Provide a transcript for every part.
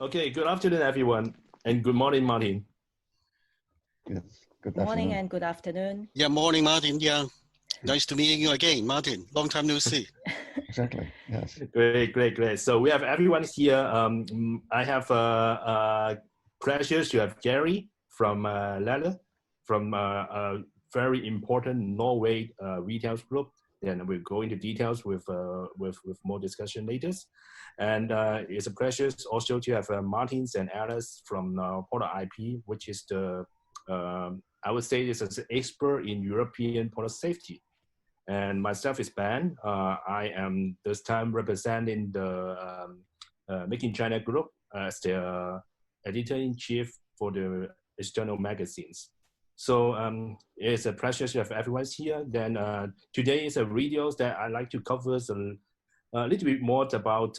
Okay, good afternoon, everyone, and good morning, Martin. Yes, good Morning afternoon. and good afternoon. Yeah, morning, Martin. Yeah, nice to meet you again, Martin. Long time no see. Exactly, yes. Great. So we have everyone here. I have pleasure to have Gary from Nille, from a very important Norway retail group. And we'll go into details with more discussion later. And it's a pleasure also to have Maarten and Alice from ProductIP, which is the I would say this is an expert in European product safety. And myself is Ben. I am this time representing the Making China group as the editor-in-chief for the external magazines. So it's a pleasure to have everyone here. Then today is a video that I like to cover a little bit more about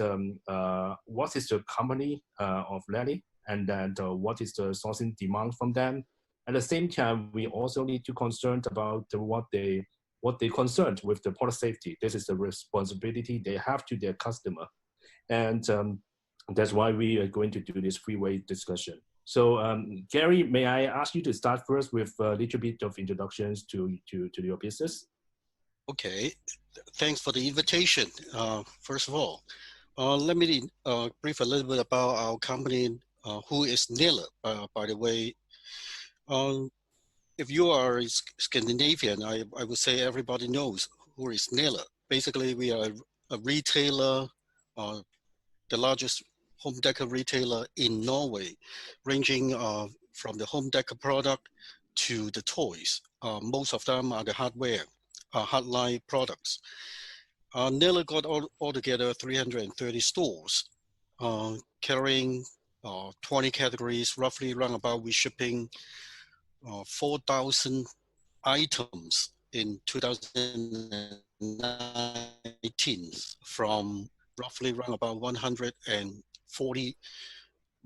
what is the company of Nille, and then what is the sourcing demand from them. At the same time, we also need to concern about what they concerned with the product safety. This is the responsibility they have to their customer. And that's why we are going to do this three-way discussion. So Gary, may I ask you to start first with a little bit of introductions to your business? Okay, thanks for the invitation. First of all, let me brief a little bit about our company, who is Nille, by the way. If you are Scandinavian, I would say everybody knows who is Nille. Basically, we are a retailer, the largest home decor retailer in Norway, ranging from the home decor product to the toys. Most of them are the hardware, hardline products. Nille got all together 330 stores, carrying 20 categories, roughly around about we shipping 4,000 items in 2019 from roughly around about 140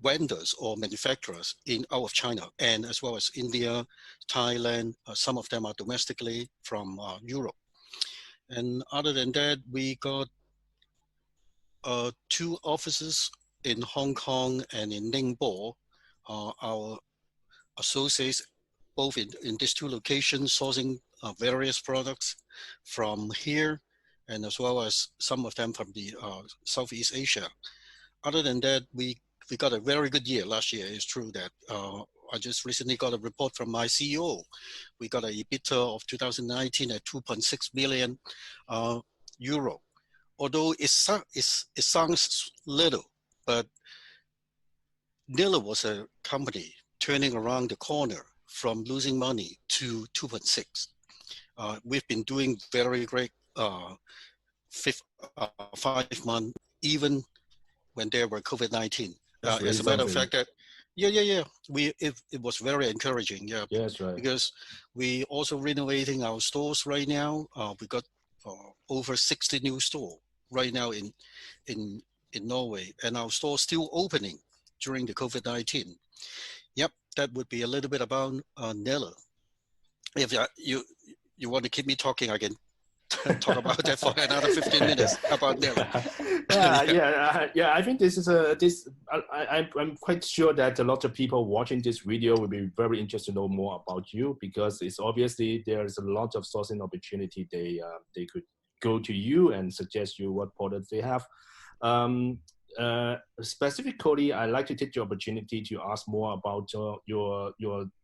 vendors or manufacturers out of China, and as well as India, Thailand. Some of them are domestically from Europe. And other than that, we got 2 offices in Hong Kong and in Ningbo. Our associates both in these 2 locations sourcing various products from here, and as well as some of them from the Southeast Asia. Other than that, we got a very good year last year. It's true that I just recently got a report from my CEO. We got an EBITDA of 2019 at 2.6 million euro. Although it sounds little, but Nille was a company turning around the corner from losing money to 2.6. We've been doing very great 5 months, even when there were COVID-19. As a matter of fact, that it was very encouraging. Yeah, that's right. Because we also renovating our stores right now. We got over 60 new stores right now in Norway, and our store still opening during the COVID-19. Yep, that would be a little bit about Nille. If you want to keep me talking, I can talk about that for another 15 minutes about Nille. Yeah. I think this is I'm quite sure that a lot of people watching this video will be very interested to know more about you, because it's obviously there's a lot of sourcing opportunity. They could go to you and suggest you what products they have. Specifically, I'd like to take the opportunity to ask more about your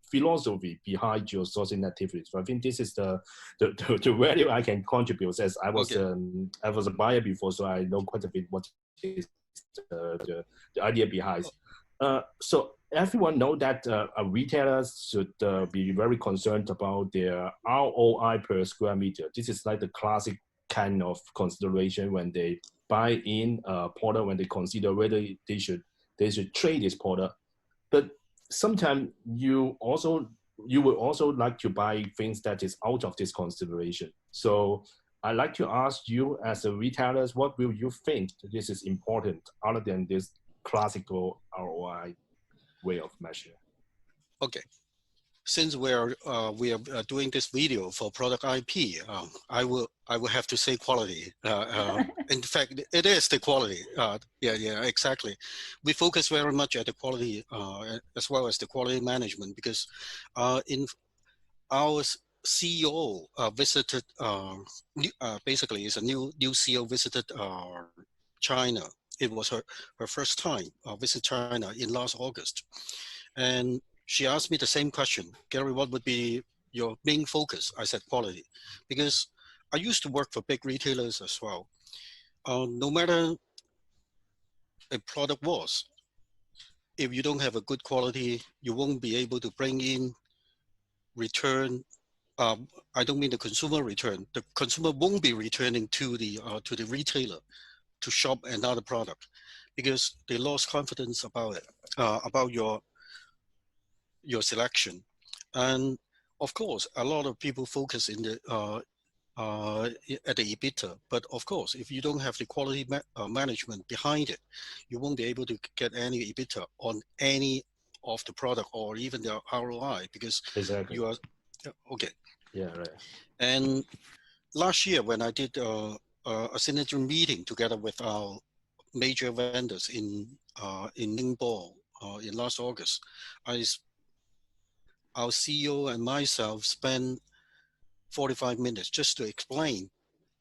philosophy behind your sourcing activities. So I think this is the value I can contribute, as I was I was a buyer before, so I know quite a bit what is the idea behind. So everyone know that a retailer should be very concerned about their ROI per square meter. This is like the classic kind of consideration when they buy in a product, when they consider whether they should trade this product. But sometimes you would also like to buy things that is out of this consideration. So I'd like to ask you, as a retailer, what will you think this is important other than this classical ROI way of measure? Okay. since we are doing this video for product IP, I will have to say quality. In fact, it is the quality. Yeah, exactly. We focus very much at the quality as well as the quality management, because in our CEO visited basically is a new CEO visited China. It was her first time visit China in last August, and she asked me the same question, Gary, what would be your main focus? I said quality, because I used to work for big retailers as well. No matter a product was, if you don't have a good quality, you won't be able to bring in return. I don't mean the consumer return. The consumer won't be returning to the retailer to shop another product, because they lost confidence about it, about your selection. And of course, a lot of people focus in the at the EBITDA, but of course, if you don't have the quality management behind it, you won't be able to get any EBITDA on any of the product or even the ROI, because Exactly. you are okay. Yeah, right. And last year, when I did a synergy meeting together with our major vendors in Ningbo in last August, our CEO and myself spent 45 minutes just to explain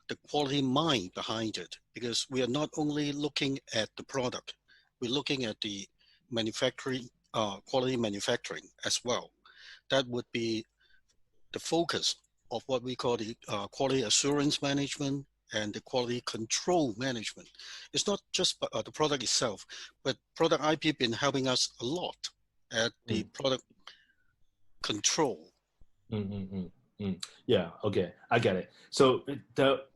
the quality mind behind it, because we are not only looking at the product, we're looking at the manufacturing, quality manufacturing as well. That would be the focus of what we call the quality assurance management and the quality control management. It's not just the product itself, but product IP been helping us a lot at the product control. Yeah, okay, I get it. So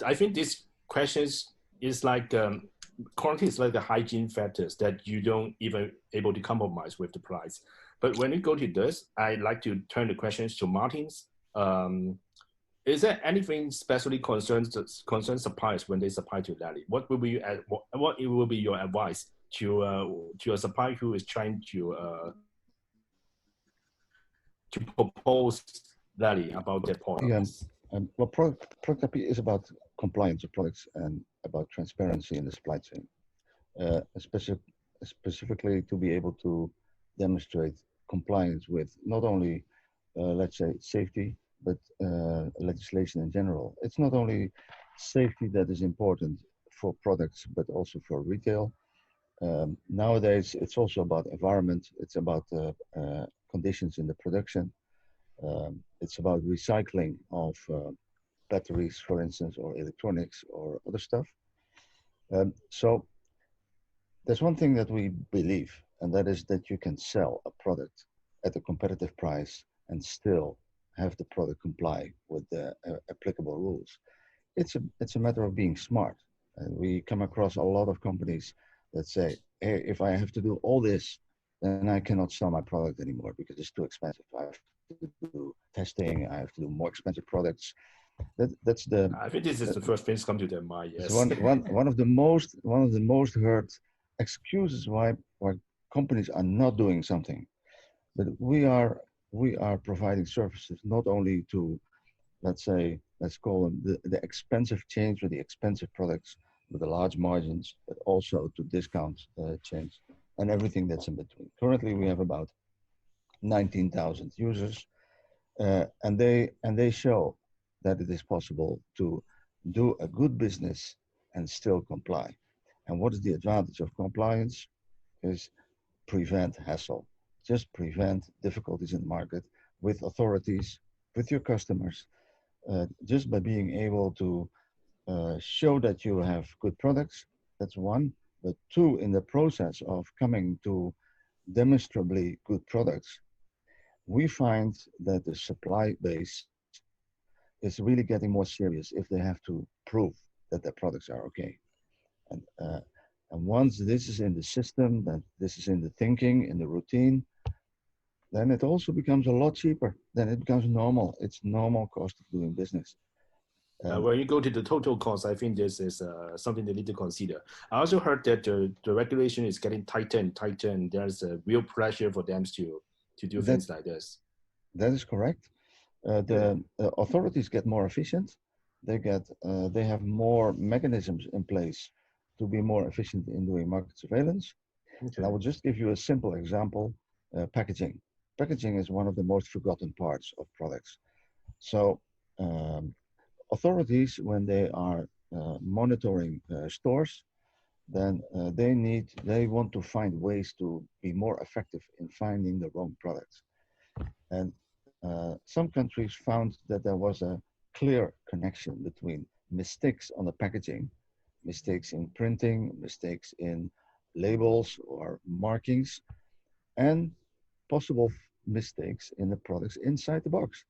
I think this questions is like quality is like the hygiene factors that you don't even able to compromise with the price. But when you go to this, I like to turn the questions to Martin's. Is there anything especially concerns suppliers when they supply to Nille? What will be your advice to a supplier who is trying to propose Nille about their products? Well, ProductIP is about compliance of products and about transparency in the supply chain, specifically to be able to demonstrate compliance with not only, let's say, safety, but legislation in general. It's not only safety that is important for products, but also for retail. Nowadays, it's also about environment. It's about conditions in the production. It's about recycling of batteries, for instance, or electronics or other stuff. So there's one thing that we believe, and that is that you can sell a product at a competitive price and still have the product comply with the applicable rules. It's a matter of being smart. And we come across a lot of companies that say, hey, if I have to do all this, then I cannot sell my product anymore because it's too expensive. I have to do testing, I have to do more expensive products. That's the. I think this is the first things come to their mind. Yes. One of the most heard excuses why companies are not doing something. But we are providing services not only to, let's call them the expensive chains with the expensive products with the large margins, but also to discount chains and everything that's in between. Currently, we have about 19,000 users, and they show that it is possible to do a good business and still comply. And what is the advantage of compliance? Is prevent hassle. Just prevent difficulties in the market with authorities, with your customers, just by being able to show that you have good products. That's one. But two, in the process of coming to demonstrably good products, we find that the supply base is really getting more serious if they have to prove that their products are okay. And once this is in the system, that this is in the thinking, in the routine, then it also becomes a lot cheaper. Then it becomes normal. It's normal cost of doing business. When you go to the total cost, I think this is something they need to consider. I also heard that the regulation is getting tighter and tighter, and there's a real pressure for them to do things like this. That is correct. The authorities get more efficient. They have more mechanisms in place to be more efficient in doing market surveillance. Okay. And I will just give you a simple example: packaging. Packaging is one of the most forgotten parts of products. So authorities, when they are monitoring stores, then they want to find ways to be more effective in finding the wrong products. And some countries found that there was a clear connection between mistakes on the packaging, mistakes in printing, mistakes in labels or markings, and possible mistakes in the products inside the box.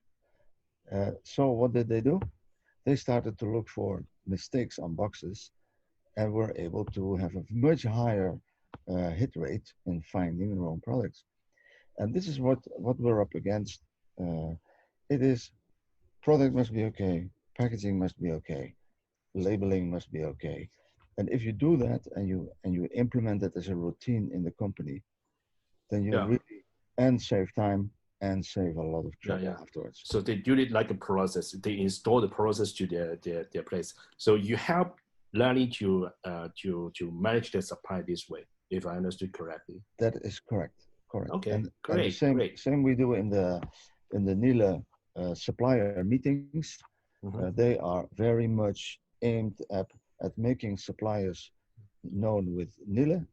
So what did they do? They started to look for mistakes on boxes and were able to have a much higher hit rate in finding the wrong products. And this is what we're up against. It is product must be okay, packaging must be okay, labeling must be okay. And if you do that and you implement it as a routine in the company, then you really and save time and save a lot of trouble afterwards. So they do it like a process. They install the process to their place. So you help Lally to manage the supply this way, if I understood correctly. That is correct. Correct. Okay, great. And the same we do in the Nille supplier meetings. They are very much aimed at making suppliers known with Nille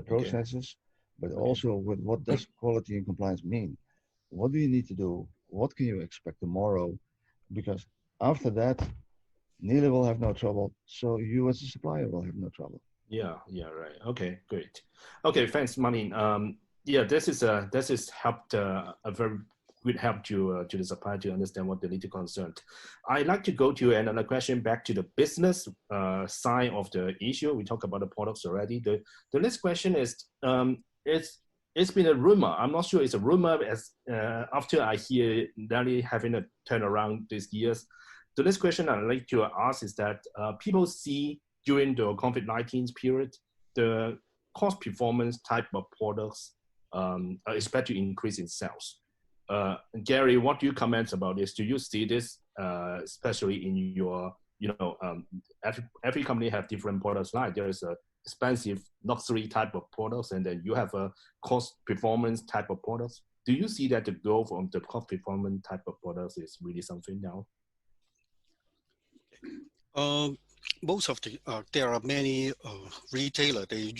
processes, but also with what does quality and compliance mean. What do you need to do? What can you expect tomorrow? Because after that, Nille will have no trouble. So you as a supplier will have no trouble. Yeah, right. Okay, great. Okay, thanks, Maarten. Yeah, this is helped a very good help to the supplier to understand what they need to concern. I'd like to go to another question back to the business side of the issue. We talked about the products already. The next question is it's been a rumor. I'm not sure it's a rumor as after I hear Lally having a turnaround these years. The next question I'd like to ask is that people see during the COVID-19 period, the cost performance type of products expect to increase in sales. Gary, what do you comment about this? Do you see this, especially in your, every company have different products line. There is a expensive luxury type of products, and then you have a cost performance type of products. Do you see that the growth on the cost performance type of products is really something now? Most of the there are many retailers. They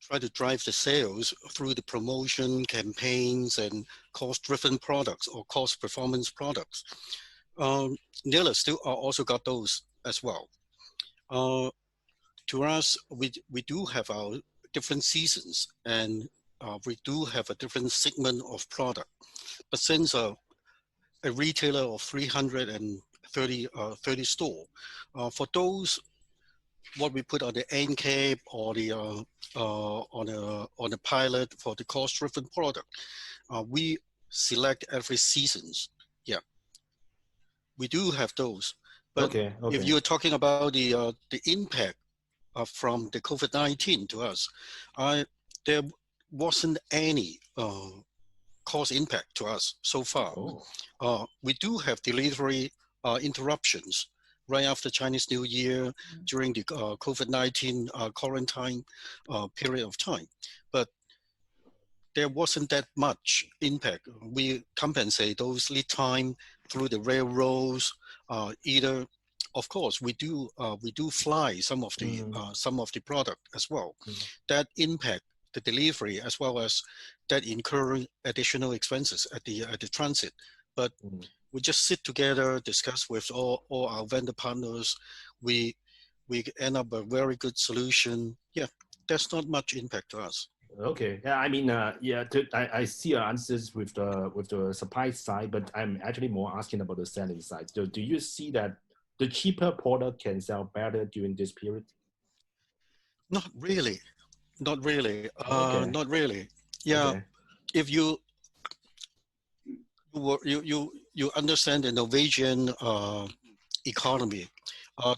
try to drive the sales through the promotion campaigns and cost-driven products or cost performance products. Nille still also got those as well. To us, we do have our different seasons, and we do have a different segment of product. But since a retailer of 330 store, for those what we put on the end cap or the on the pilot for the cost-driven product, we select every seasons. Yeah, we do have those. But if you're talking about the impact from the COVID-19 to us, there wasn't any cost impact to us so far. We do have delivery interruptions right after Chinese New Year during the COVID-19 quarantine period of time. But there wasn't that much impact. We compensate those lead time through the railroads. Either, of course, we do fly some of the product as well. That impact the delivery as well as that incur additional expenses at the transit. But we just sit together, discuss with all our vendor partners. We end up a very good solution. Yeah, there's not much impact to us. Okay. Yeah, I mean, I see your answers with the supply side, but I'm actually more asking about the selling side. So do you see that the cheaper product can sell better during this period? Not really. Not really. Okay. Not really. Yeah. Okay. If you understand the Norwegian economy,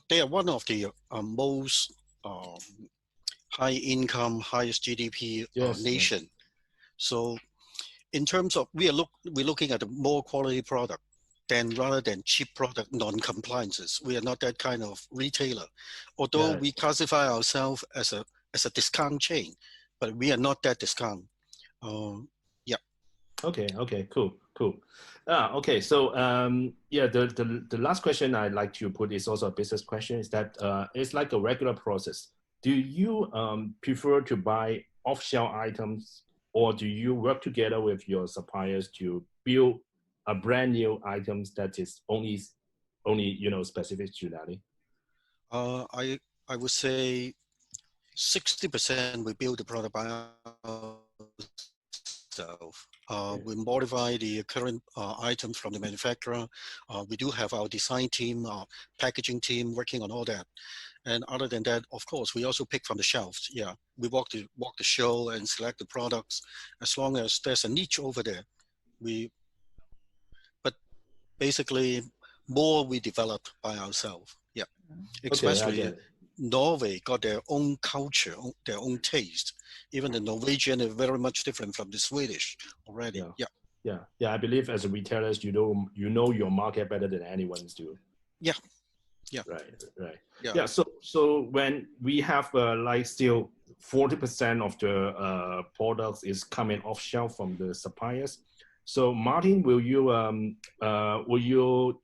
they are one of the most high income, highest GDP nation. So in terms of we're looking at a more quality product than rather than cheap product non-compliances. We are not that kind of retailer, although we classify ourselves as a discount chain, but we are not that discount. Yeah. Okay, cool. Okay, so yeah, the last question I'd like to put is also a business question. Is that it's like a regular process. Do you prefer to buy off-shelf items, or do you work together with your suppliers to build a brand new items that is only specific to Nille? I would say 60% we build the product by ourselves. We modify the current items from the manufacturer. We do have our design team, packaging team working on all that. And other than that, of course, we also pick from the shelves. Yeah, we walk the show and select the products. As long as there's a niche over there, but basically more we develop by ourselves. Yeah, especially Norway got their own culture, their own taste. Even the Norwegian is very much different from the Swedish already. Yeah. I believe as a retailers, you know your market better than anyone's do. Yeah. Right. Yeah. So when we have like still 40% of the products is coming off shelf from the suppliers. So Maarten, will you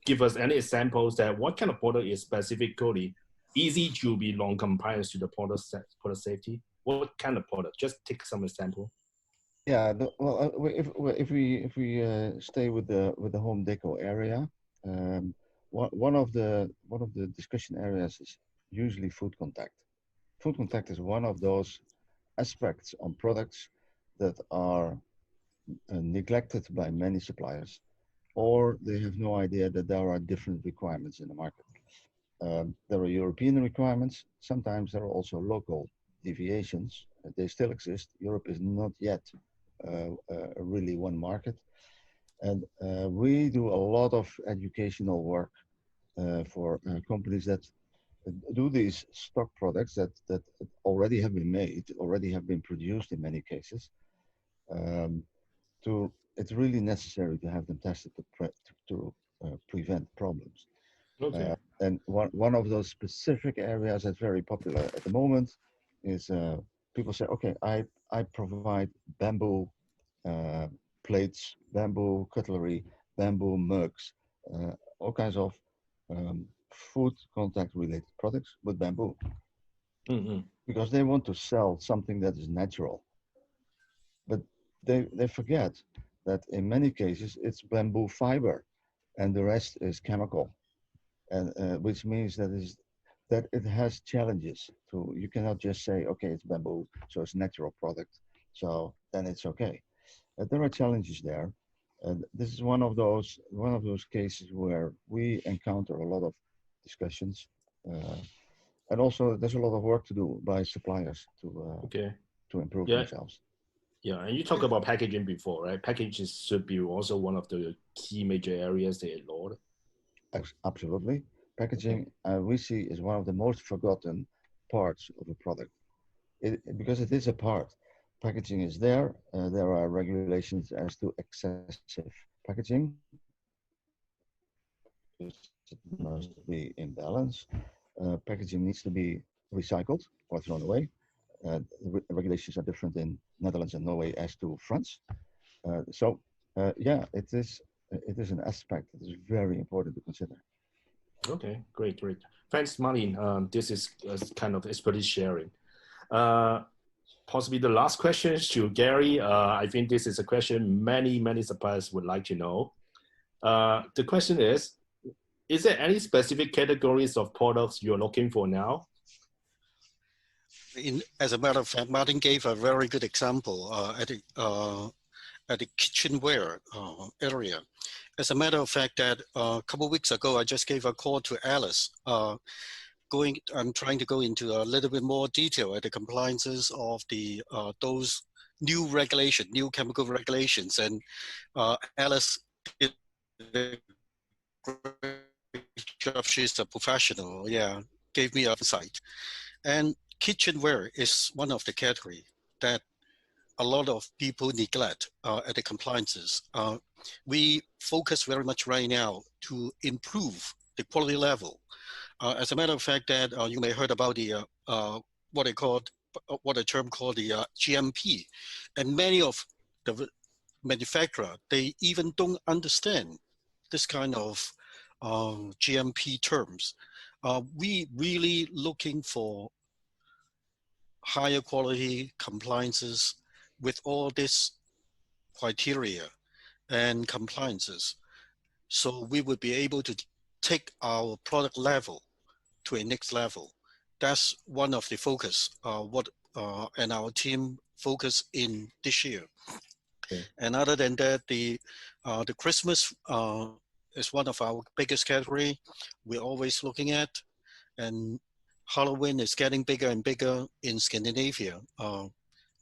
give us any examples that what kind of product is specifically easy to be non-compliant to the product safety? What kind of product? Just take some example. Yeah, well, if we stay with the home deco area, one of the discussion areas is usually food contact. Food contact is one of those aspects on products that are neglected by many suppliers, or they have no idea that there are different requirements in the market. There are European requirements. Sometimes there are also local deviations. They still exist. Europe is not yet really one market. And we do a lot of educational work for companies that do these stock products that already have been made, already have been produced in many cases. It's really necessary to have them tested to prevent problems. Okay. And one of those specific areas that's very popular at the moment is people say, okay, I provide bamboo plates, bamboo cutlery, bamboo mugs, all kinds of food contact related products with bamboo. Mm-hmm. Because they want to sell something that is natural. But they forget that in many cases it's bamboo fiber and the rest is chemical. And which means that it has challenges. You cannot just say, okay, it's bamboo, so it's a natural product, so then it's okay. There are challenges there, and this is one of those cases where we encounter a lot of discussions, and also there's a lot of work to do by suppliers to improve themselves. Yeah, and you talk about packaging before, right? Packages should be also one of the key major areas they ignored. Absolutely. Packaging, we see, is one of the most forgotten parts of a product. Because it is a part. Packaging is there. There are regulations as to excessive packaging. It must be in balance. Packaging needs to be recycled or thrown away. Regulations are different in Netherlands and Norway as to France. Yeah, it is an aspect that is very important to consider. Okay, great. Thanks, Maarten. This is kind of expertise sharing. Possibly the last question to Gary. I think this is a question many suppliers would like to know. The question is there any specific categories of products you're looking for now? As a matter of fact, Maarten gave a very good example at the kitchenware area. As a matter of fact, that a couple of weeks ago, I just gave a call to Alice. I'm trying to go into a little bit more detail at the compliances of the those new chemical regulations, and Alice did a great job. She's a professional. Yeah, gave me insight. And kitchenware is one of the category that a lot of people neglect at the compliances. We focus very much right now to improve the quality level. As a matter of fact, that you may have heard about the what a term called the GMP, and many of the manufacturer, they even don't understand this kind of GMP terms. We really looking for higher quality compliances with all this criteria and compliances. So we would be able to take our product level to a next level. That's one of the focus, and our team focus in this year. Okay. And other than that, the Christmas is one of our biggest category we're always looking at. And Halloween is getting bigger and bigger in Scandinavia.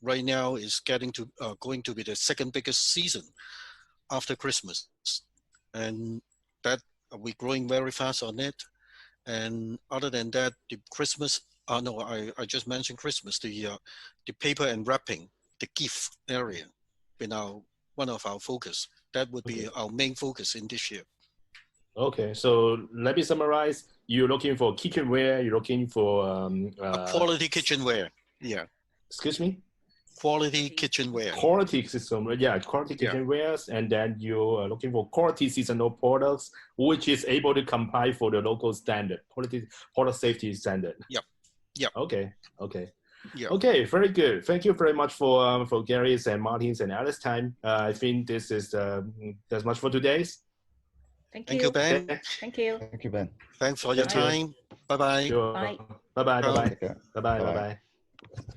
Right now is going to be the second biggest season after Christmas. And that we're growing very fast on it. And other than that, the Christmas, no, I just mentioned Christmas, the paper and wrapping, the gift area, been one of our focus. That would be our main focus in this year. Okay, so let me summarize. You're looking for kitchenware. You're looking for quality kitchenware. Yeah. Excuse me. Quality kitchenware. Quality system. Yeah, quality kitchenwares, and then you're looking for quality seasonal products, which is able to comply for the local standard, quality product safety standard. Yep. Yep. Okay. Okay. Yeah. Okay, very good. Thank you very much for Gary's and Martin's and Alice's time. I think this is that's much for today's. Thank you, Ben. Okay. Thank you. Thank you, Ben. Thanks for your time. Bye-bye. Sure. Bye. Bye-bye. Bye-bye. Take care. Bye-bye. Bye-bye. Bye-bye.